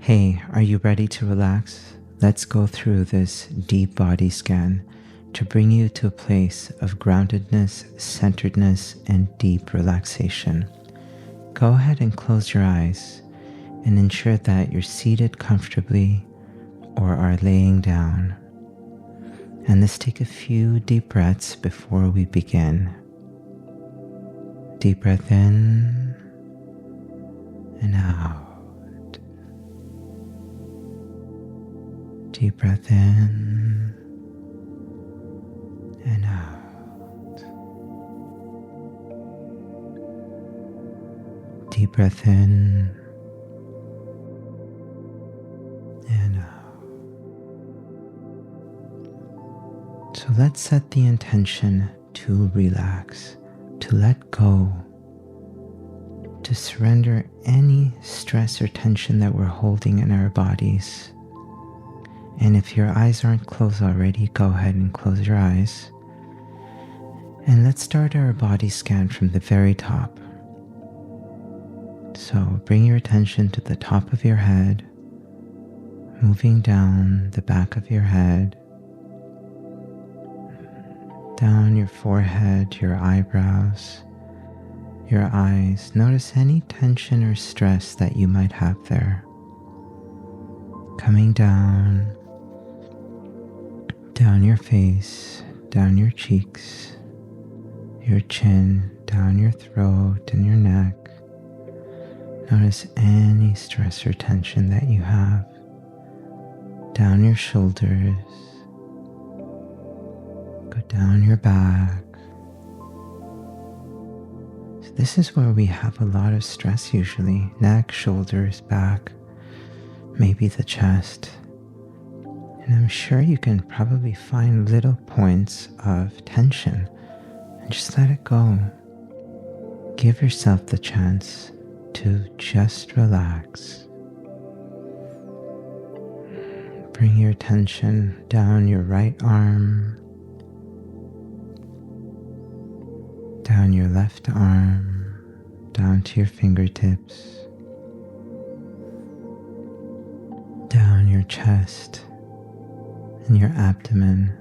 Hey, are you ready to relax? Let's go through this deep body scan to bring you to a place of groundedness, centeredness, and deep relaxation. Go ahead and close your eyes and ensure that you're seated comfortably or are laying down. And let's take a few deep breaths before we begin. Deep breath in and out. Deep breath in and out. Deep breath in and out. So let's set the intention to relax, to let go, to surrender any stress or tension that we're holding in our bodies. And if your eyes aren't closed already, go ahead and close your eyes. And let's start our body scan from the very top. So bring your attention to the top of your head, moving down the back of your head, down your forehead, your eyebrows, your eyes. Notice any tension or stress that you might have there. Coming down your face, down your cheeks, your chin, down your throat and your neck. Notice any stress or tension that you have. Down your shoulders, go down your back. So this is where we have a lot of stress usually. Neck, shoulders, back, maybe the chest. And I'm sure you can probably find little points of tension and just let it go. Give yourself the chance to just relax. Bring your attention down your right arm, down your left arm, down to your fingertips, down your chest and your abdomen.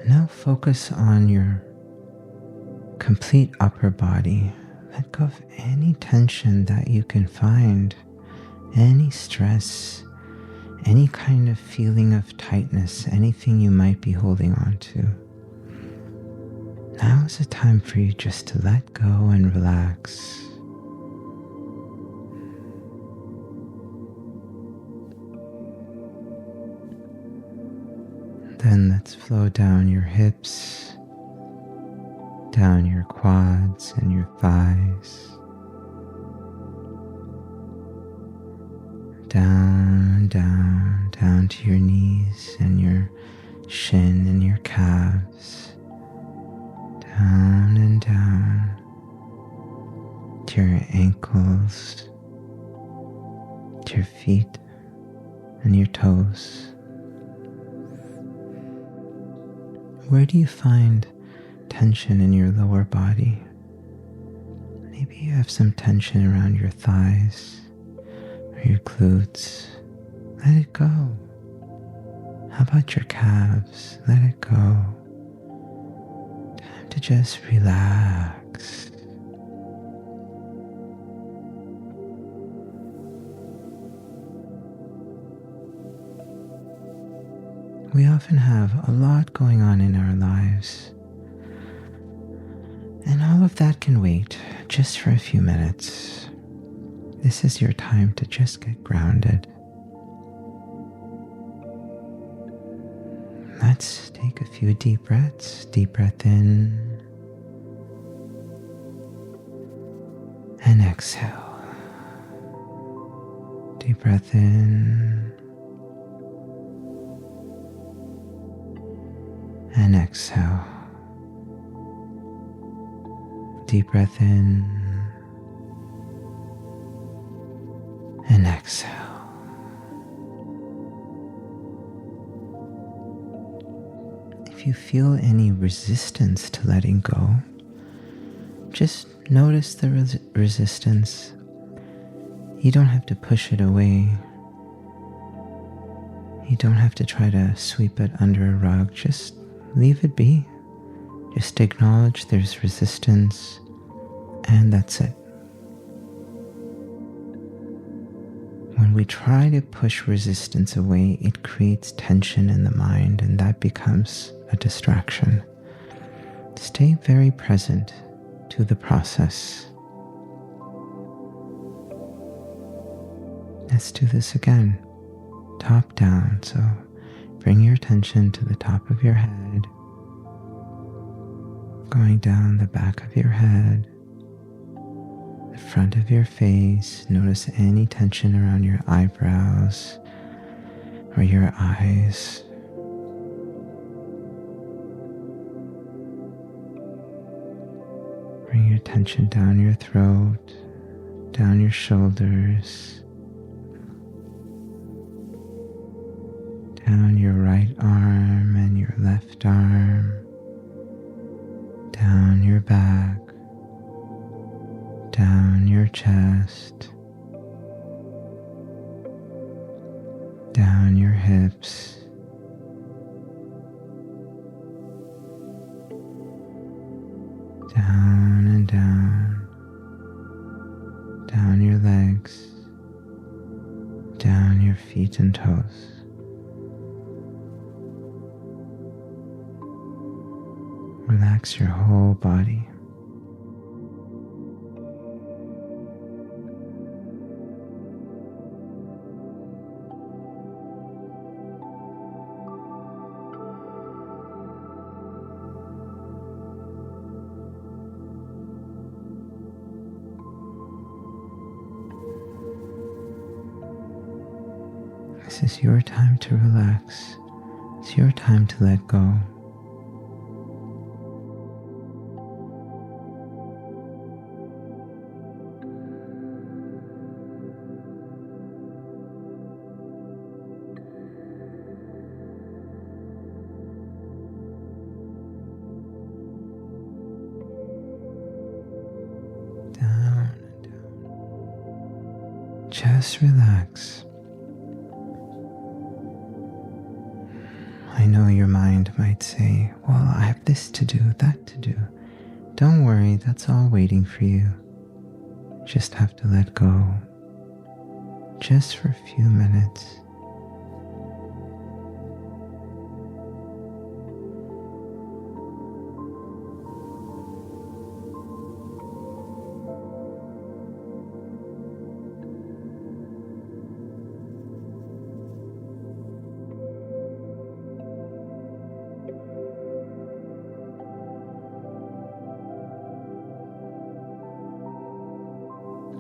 Now focus on your complete upper body. Let go of any tension that you can find, any stress, any kind of feeling of tightness, anything you might be holding on to. Now is the time for you just to let go and relax. Then let's flow down your hips, down your quads and your thighs, down to your knees and your shin and your calves, down and down to your ankles, to your feet and your toes. Where do you find tension in your lower body? Maybe you have some tension around your thighs or your glutes. Let it go. How about your calves? Let it go. Time to just relax. We often have a lot going on in our lives, and all of that can wait just for a few minutes. This is your time to just get grounded. Let's take a few deep breaths. Deep breath in and exhale. Deep breath in and exhale. Deep breath in and exhale. If you feel any resistance to letting go, just notice the resistance. You don't have to push it away. You don't have to try to sweep it under a rug. Just leave it be. Just acknowledge there's resistance, and that's it. When we try to push resistance away, it creates tension in the mind, and that becomes a distraction. Stay very present to the process. Let's do this again, top down. So bring your attention to the top of your head, going down the back of your head, the front of your face. Notice any tension around your eyebrows or your eyes. Bring your attention down your throat, down your shoulders, down your right arm and your left arm, down your back, down your chest, down your hips, down and down, down your legs, down your feet and toes. Relax your whole body. This is your time to relax. It's your time to let go. Down and down. Just relax. I know your mind might say, well, I have this to do, that to do. Don't worry, that's all waiting for you. Just have to let go. Just for a few minutes.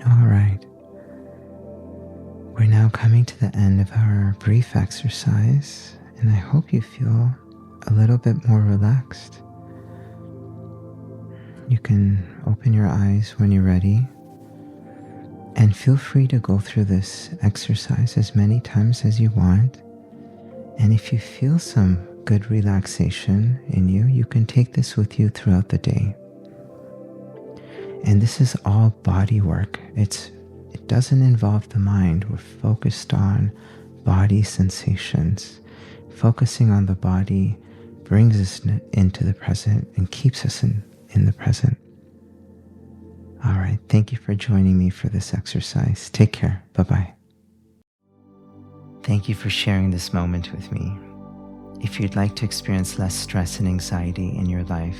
All right. We're now coming to the end of our brief exercise, and I hope you feel a little bit more relaxed. You can open your eyes when you're ready, and feel free to go through this exercise as many times as you want. And if you feel some good relaxation in you, you can take this with you throughout the day. And this is all body work. It doesn't involve the mind. We're focused on body sensations. Focusing on the body brings us into the present and keeps us in the present. All right. Thank you for joining me for this exercise. Take care. Bye-bye. Thank you for sharing this moment with me. If you'd like to experience less stress and anxiety in your life,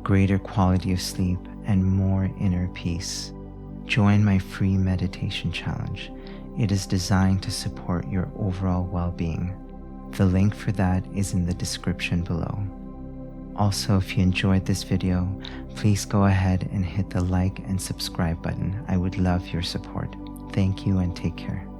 greater quality of sleep, and more inner peace, join my free meditation challenge. It is designed to support your overall well-being. The link for that is in the description below. Also, if you enjoyed this video, please go ahead and hit the like and subscribe button. I would love your support. Thank you and take care.